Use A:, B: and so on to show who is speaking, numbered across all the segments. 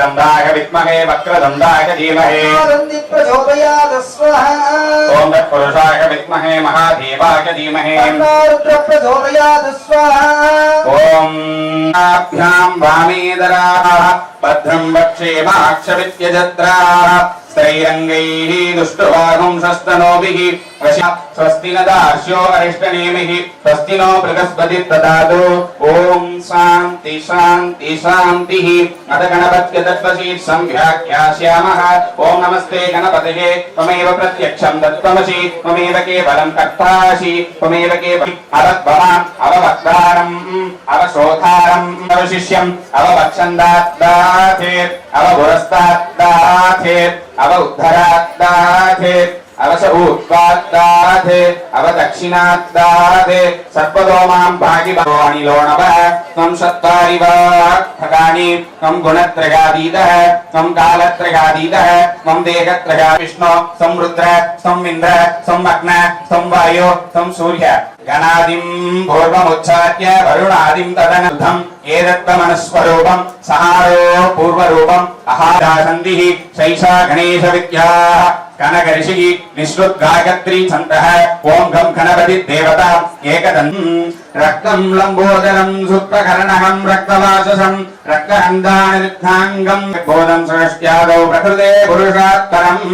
A: एकदन्ताय विद्महे वक्रतुण्डाय धीमहि
B: प्रचोदयात् स्वाहा
A: ॐ तत्पुरुषाय विद्महे महादेवाय धीमहि
B: रुद्र प्रचोदयात् स्वाहा
A: ॐ नाभ्यां वामेदराः भद्रं वक्षेमाक्षवित्यजत्राः स्त्रैरङ्गैः दुष्टवाहुंसस्तनोभिः स्वस्ति न दास्यो अरिष्टनेमिः स्वस्ति नो बृहस्पतिः ददातु ॐ शान्ति शान्ति शान्तिः अथ गणपत्य तत्त्वशीत् संव्याख्यास्यामः ॐ नमस्ते गणपतये त्वमेव प्रत्यक्षं तत्त्वमसि त्वमेव केवलं कर्तासि त्वमेव केवलम् अवद्भवान् अववक्तारम् अवशोधारम् अवशिष्यम् अववक्षन्दात् अवपुरस्तात् अव उद्धरात् अवस ऊर्ध्वात् अवदक्षिणात् सर्वतोमां भागिवाणि लोणवः त्वं चत्वारि वाक्खगानि त्वं गुणत्रयातीतः त्वं कालत्रयातीतः त्वं देहत्रया विष्णु त्वं रुद्र त्वं इन्द्र त्वं अग्न त्वं वायु त्वं सूर्य गणादिं पूर्वमुच्चार्य वरुणादिं तदनर्थम् एतत्त्वमनुस्वरूपं सहारो पूर्वरूपम् अहारासन्धिः शैषा गणेशविद्याः कनकऋषिः निःश्रुतगायत्री छन्दः ॐ गं गणपति देवता एकदं रक्तं लम्बोदरं सुप्रकर्णकं रक्तवाससं रक्तहन्दानिरुद्धाङ्गं बोधं सृष्ट्यादौ प्रकृते पुरुषात्तरम्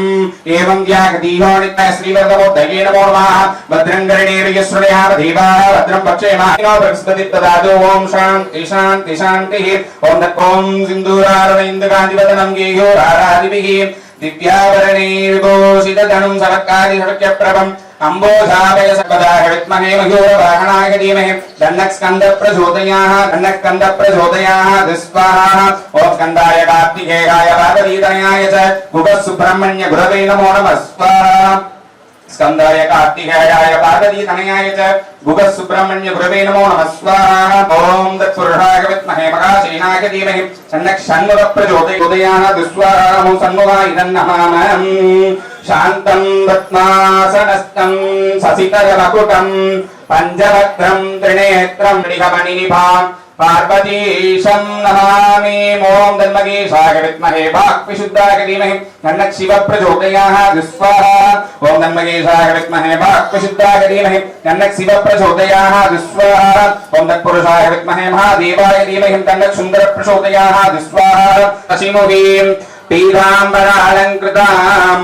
A: एवं व्यागदीहोनित्य श्रीवरदमोदये नमो नमः भद्रं कर्णेभिर्यश्रुणयाम देवाः भद्रं पक्षेमानो बृहस्पति ददातु ॐ शान्ति शान्ति शान्तिः ॐ तत्त्वं सिन्दूरारविन्दकान्तिवदनं गेयोरारादिभिः दिव्याभरणैर्विभूषितधनुं सरक्कादिशक्यप्रभम् अम्बोधावय सर्वदाय विद्महे मयूरवाहनाय धीमहि दन्नस्कन्धप्रचोदयात् स्वाहा ॐ स्कन्दाय कार्तिकेयाय पार्वतीतनयाय च गुहः सुब्रह्मण्य गुरवे नमो नमः स्वाहा स्कन्दाय कार्तिकेयाय पार्वतीतनयाय च गुहः सुब्रह्मण्य गुरवे नमो नमः स्वाहा ॐ तत्पुरुषाय विद्महे महासेनाय धीमहि षण्मुखप्रचोदयात् स्वाहा ॐ सन्मुखा इदं नमामि शान्तं रत्नासनस्थं ससितरमकुटं पञ्चवक्त्रं त्रिनेत्रं मृगमणिनिभां पार्वतीशं नमामि ॐ तन्मगेशाय विद्महे वाक्विशुद्धाय धीमहि तन्नः शिवप्रचोदयात् स्वाहा ॐ तन्मगेशाय विद्महे वाक्विशुद्धाय धीमहि तन्नः शिवप्रचोदयात् स्वाहा ॐ तत्पुरुषाय विद्महे महादेवाय धीमहि तन्नः सुन्दरप्रचोदयात् स्वाहा असिमुखीं पीताम्बरालङ्कृतां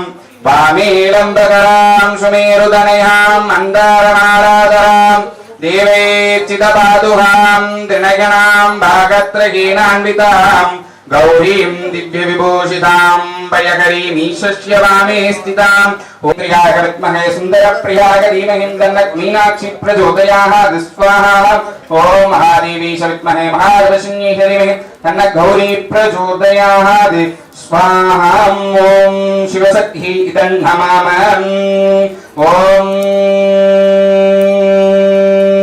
A: वामेलम्बकरां सुमेरुदनयां मन्दारमालाधरां देवेचितपादुहां त्रिनयनां भागत्रयेनान्वितां गौरीं दिव्यविभूषितां भयकरीमीशस्य वामे स्थितां ॐ प्रियाय विद्महे सुन्दरप्रियाय धीमहि तन्नः मीनाक्षी प्रचोदयात् स्वाहा ॐ महादेवीश विद्महे महादेवशन्येश धीमहि तन्नः गौरी प्रचोदयात् स्वाहा ॐ शिवशक्तिः इदं नमामि ॐ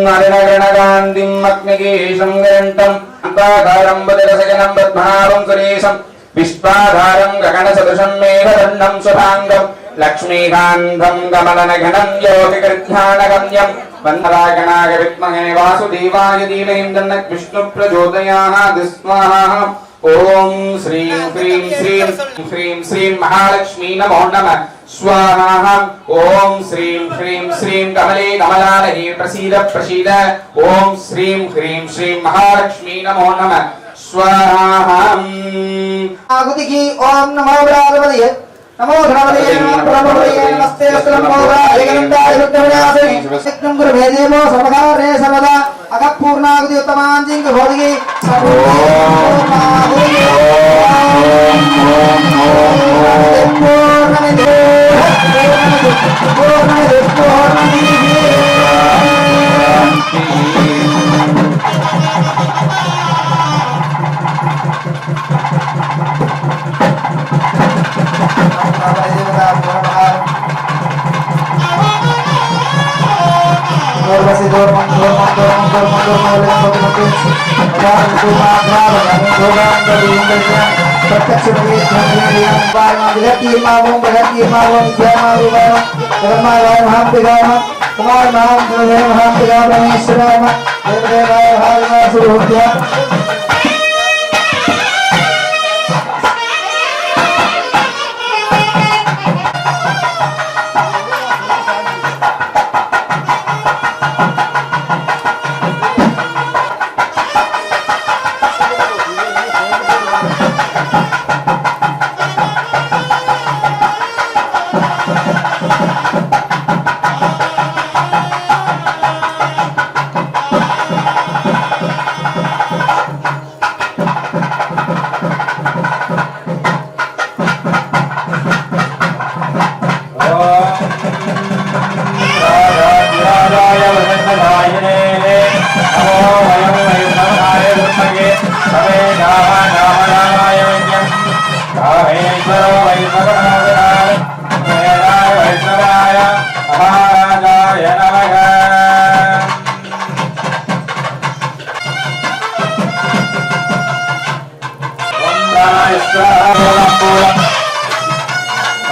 A: नरणगणगान्धिं अग्निकेशं गरन्तं अन्ताकारं वदरसजनं पद्मनाभं सुरेशं विश्वाधारं गगनसदृशं मेघवर्णं शुभाङ्गं लक्ष्मीकान्तं कमलनघनं योगिकृध्यानगम्यं वन्दनागणाय विद्महे वासुदेवाय धीमहि तन्नः विष्णुप्रचोदयात् स्वाहा ॐ श्रीं ह्रीं श्रीं ह्रीं श्रीं महालक्ष्मी नमो नमः स्वाहा ॐ श्रीं ह्रीं श्रीं कमले कमलालये प्रसीद प्रसीद ॐ श्रीं ह्रीं श्रीं महालक्ष्मी नमो नमः स्वाहा
B: आहुतिः ॐ नमो ब्रह्मणये नमो धनवदये नमो ब्रह्मणये नमस्ते नमो ब्रह्मणये रुद्रव्यासे एकं गुरुवे देवो सर्वकारे सर्वदा अगपूर्णाहुति उत्तमाञ्जिं भोधिगे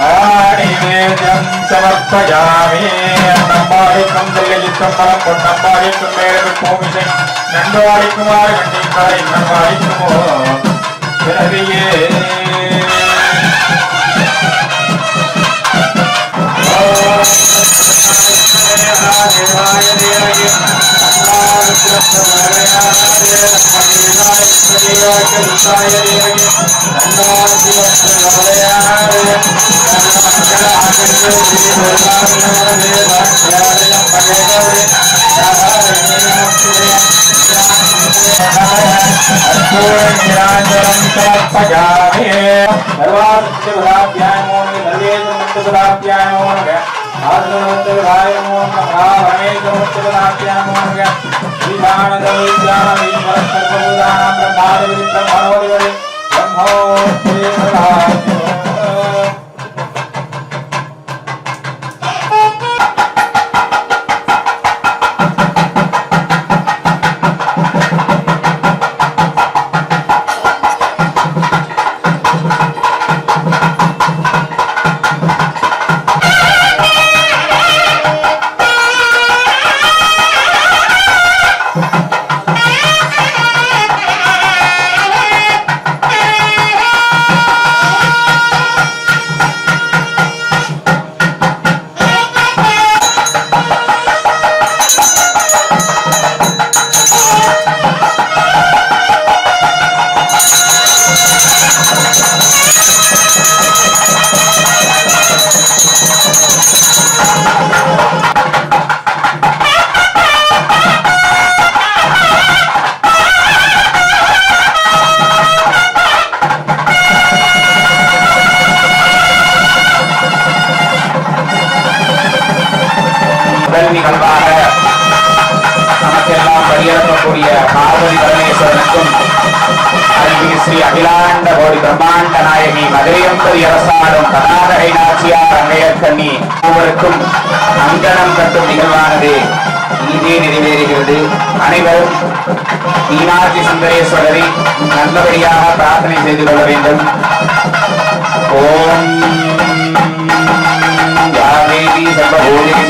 C: ஆணிவேதம் சமர்ப்பயாமி நம்பாடிக்கும் தில்லையிற்கும் பலம் பொன்னம்பாடிக்கும் மேலும் பூமிசை நண்பாடிக்குமாறு கண்டிப்பாய் நம்பாடிக்குமோ பிறவியே
A: நிகழ்வாக நமக்கெல்லாம் வழியிறக்கக்கூடிய பார்வதி பரமேஸ்வரனுக்கும் ஸ்ரீ அகிலாண்ட கோடி பிரம்மாண்ட நாயகி மதுரையம்பதி அரசாடும் கர்நாடகை நாச்சியார் அங்கையர்கண்ணி மூவருக்கும் அங்கனம் கட்டும் நிகழ்வானது இங்கே நிறைவேறுகிறது. அனைவரும் மீனாட்சி சுந்தரேஸ்வரரை நல்லபடியாக பிரார்த்தனை செய்து கொள்ள வேண்டும். ஓம் யாதேவி சர்வபூதேஷு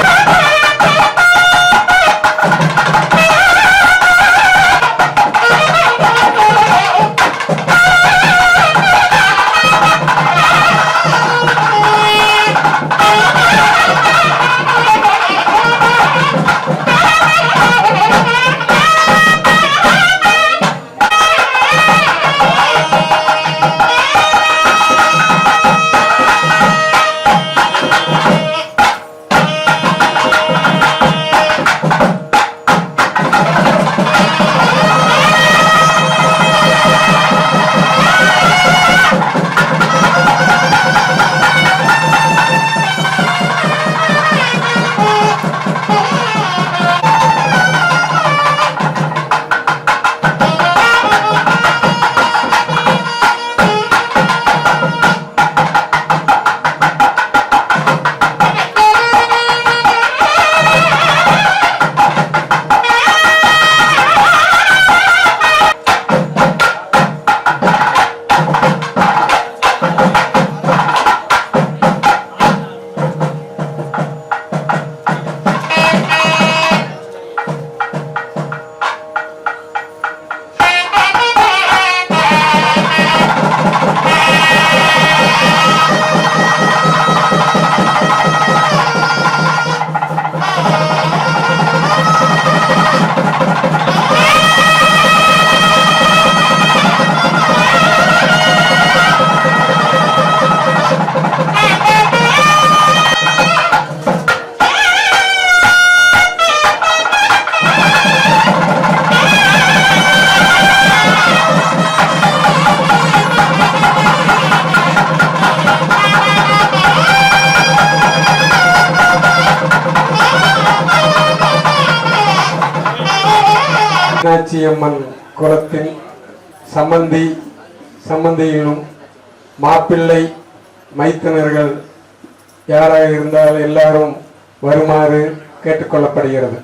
D: மீனாட்சியம்மன் குலத்தின் சம்பந்தியினும் மாப்பிள்ளை மைத்துனர்கள் யாராக இருந்தால் எல்லாரும் வருமாறு கேட்டுக்கொள்ளப்படுகிறது.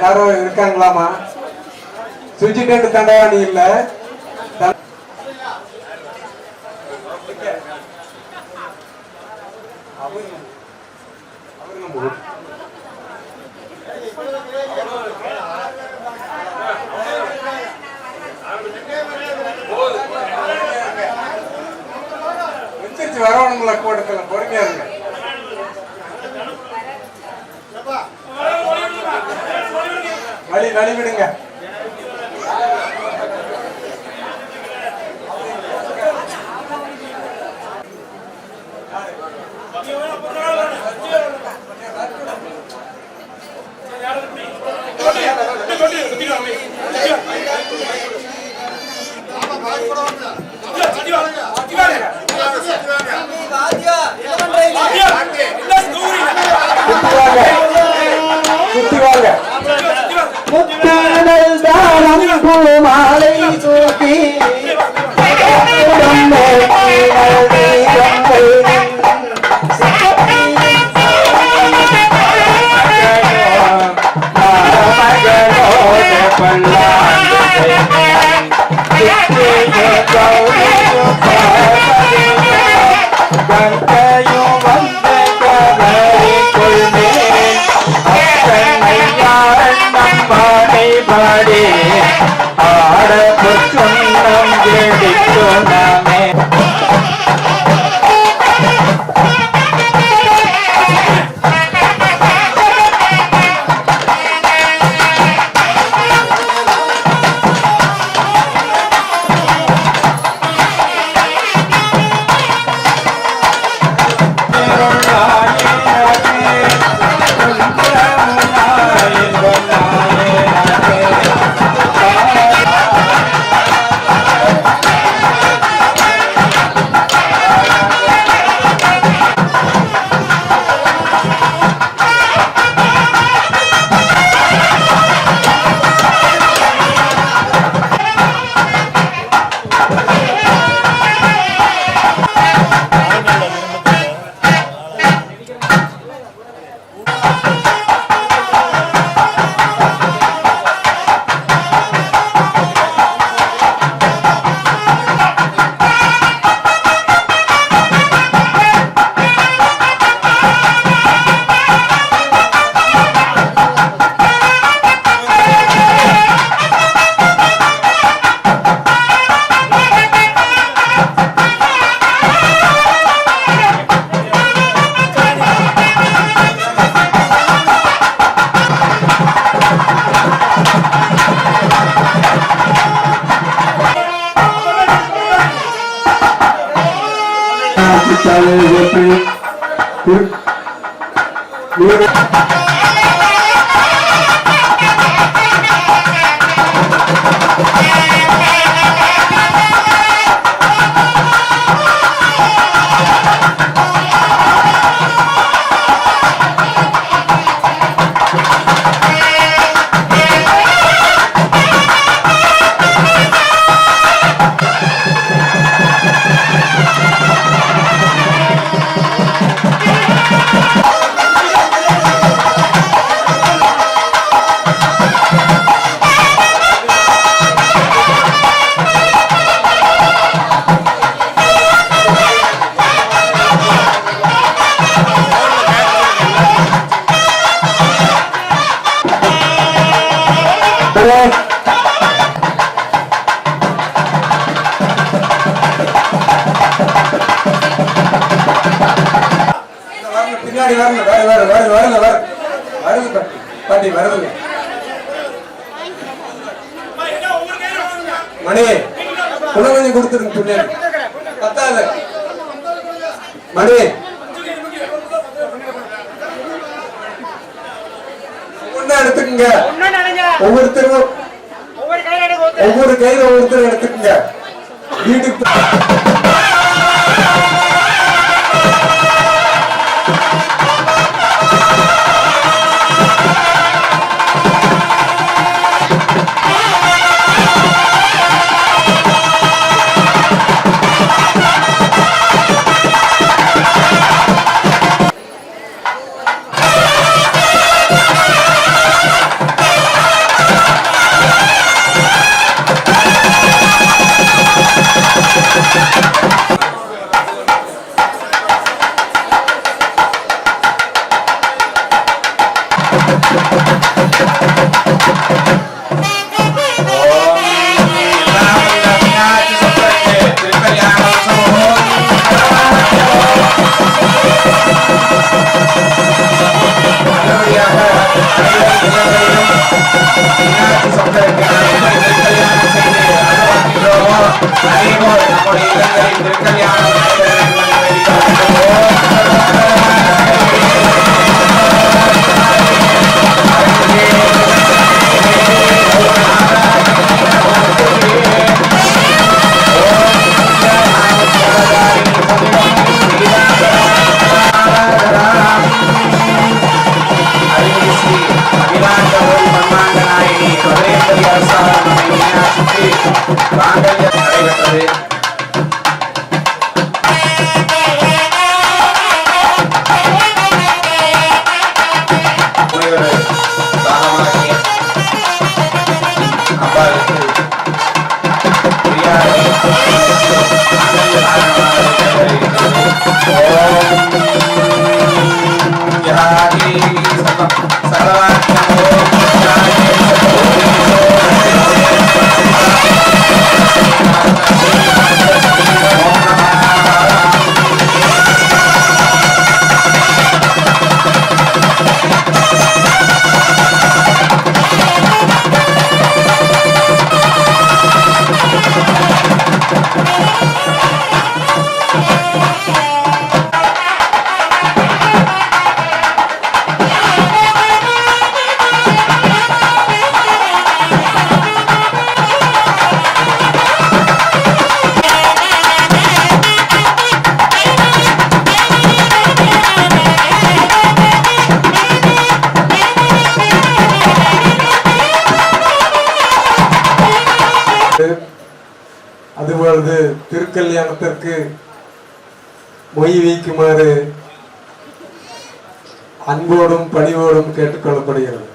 D: யாரோ இருக்காங்களாமா? சுவிட்ச் கேட்டு தண்டவாணி இல்ல, பக்குவத்துல பொறுமையா இருங்க. வழி விடுங்க. சுத்தி வாங்க.
B: முத்தானல் தாரம் பூமாலை சூட்டி
D: பின்னாடி வருது பாட்டி வருது. மணி குழந்தை கொடுத்துருங்க பின்னாடி பத்தாது. மணி ஒண்ணு எடுத்துக்கங்க. ஒவ்வொருத்தரும் ஒவ்வொரு கையில ஒவ்வொருத்தரும் எடுத்துக்கங்க. வீட்டுக்கு
A: மீனாட்சி சொந்தருக்கு திருக்கல்யாணம் செய்து அனுபவிக்கிறோமோ அதேபோல் நம்முடைய இல்லங்களில் திருக்கல்யாணம் நடைபெற்றது.
D: அதுபோது திருக்கல்யாணத்திற்கு மொய் வைக்குமாறு அன்போடும் பணிவோடும் கேட்டுக்கொள்ளப்படுகிறது.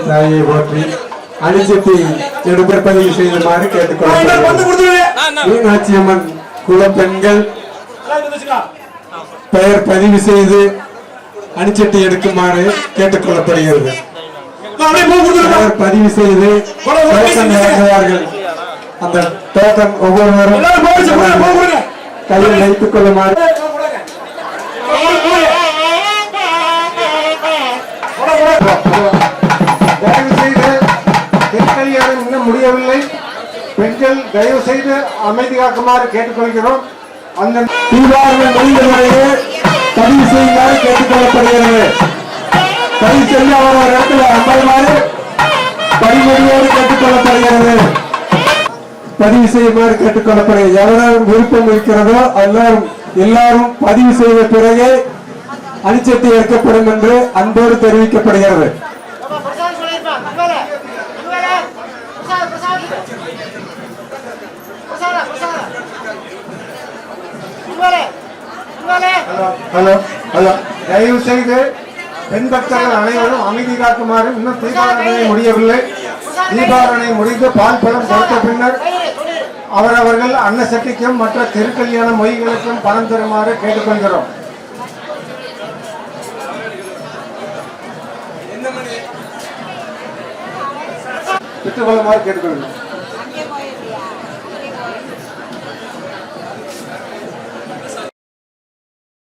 D: தாயை போற்றி அணிச்சட்டி எடுப்பர் பதிவு செய்யுமாறு கேட்டுக்கொள்கிறேன். மீனாட்சி அம்மன் குலப்பெண்கள் பெயர் பதிவு செய்து அணிச்சட்டி எடுக்குமாறு கேட்டுக்கொள்ளப்படுகிறது. பெயர் பதிவு செய்து டோக்கன் வழங்குவார்கள். அந்த டோக்கன் ஒவ்வொருவரும் கையில் வைத்துக் கொள்ளுமாறு.
E: தயவு செய்து திருக்கல்யாணம் இன்னும் முடியவில்லை. பெண்கள் தயவு செய்து அமைதி காக்குமாறு கேட்டுக்கொள்கிறோம். அந்த
D: தீபாவளி மொழிகளிலேயே பதிவு செய்யுமாறு கேட்டுக்கொள்ளப்படுகிறது. பதிவு செய்ய அவர் இடத்துல அம்பருமாறு பதிமொழியோடு கேட்டுக்கொள்ளப்படுகிறது. பதிவு செய்யுமாறு கேட்டுக்கொள்ளப்படுகிறது. எவரும் விருப்பம் இருக்கிறதோ எல்லாரும் பதிவு செய்த பிறகே அணிச்சட்டி ஏற்கப்படும் என்று அன்போடு தெரிவிக்கப்படுகிறது.
E: ஹலோ ஹலோ தயவு செய்து பெண் பக்தர்கள் அனைவரும் அமைதி காக்குமாறு. இன்னும் தீபாவளி முடியவில்லை. தீபாவளி முடிந்து பால் பழம் கொடுத்த பின்னர் அவரவர்கள் அன்னசட்டிக்கும் மற்ற திருக்கல்யாண மொய்களுக்கும் பணம் தருமாறு கேட்டுக்கொள்கிறோம். பெற்றுக்கொள்ளுமாறு கேட்டுக்கொள்கிறோம்.